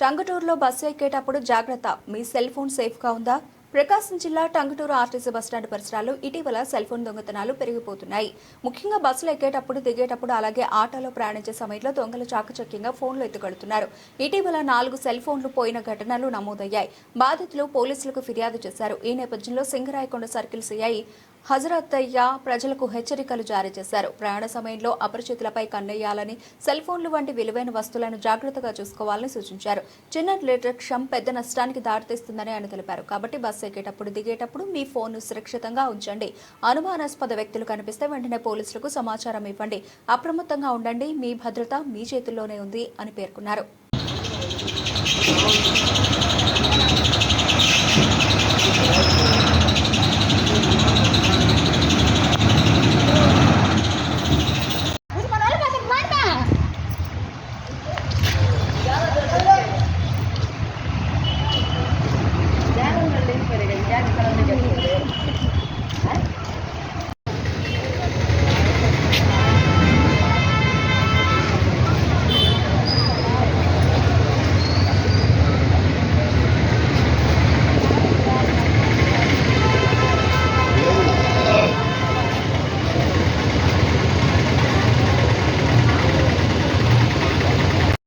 టంగుటూరులో bus ఎక్కేటప్పుడు జాగ్రత్త, మీ cell phone సేఫ్గా ఉందా? ప్రకాశం జిల్లా టంగుటూరు ఆర్టీసీ బస్టాండ్ పరిసరాల్లో ఇటీవల సెల్ ఫోన్ దొంగతనాలు పెరిగిపోతున్నాయి. ముఖ్యంగా బస్సులు ఎక్కేటప్పుడు, దిగేటప్పుడు, అలాగే ఆటోలో ప్రయాణించే సమయంలో దొంగలు చాకచక్యంగా ఫోన్లు ఎత్తుకెడుతున్నారు. ఇటీవల 4 సెల్ ఫోన్లు పోయిన ఘటనలు నమోదయ్యాయి. బాధితులు పోలీసులకు ఫిర్యాదు చేశారు. ఈ నేపథ్యంలో సింగరాయకొండ సర్కిల్ సిఐ హజరత్తయ్య ప్రజలకు హెచ్చరికలు జారీ చేశారు. ప్రయాణ సమయంలో అపరిచితులపై కన్నెయ్యాలని, సెల్ ఫోన్లు వంటి విలువైన వస్తువులను జాగ్రత్తగా చూసుకోవాలని సూచించారు. చిన్న నిర్లక్ష్యం పెద్ద నష్టానికి దారితీస్తుందని ఆయన తెలిపారు. కాబట్టి బస్సు ఎక్కేటప్పుడు, దిగేటప్పుడు మీ ఫోన్ను సురక్షితంగా ఉంచండి. అనుమానాస్పద వ్యక్తులు కనిపిస్తే వెంటనే పోలీసులకు సమాచారం ఇవ్వండి. అప్రమత్తంగా ఉండండి. మీ భద్రత మీ చేతుల్లోనే ఉంది అని పేర్కొన్నారు.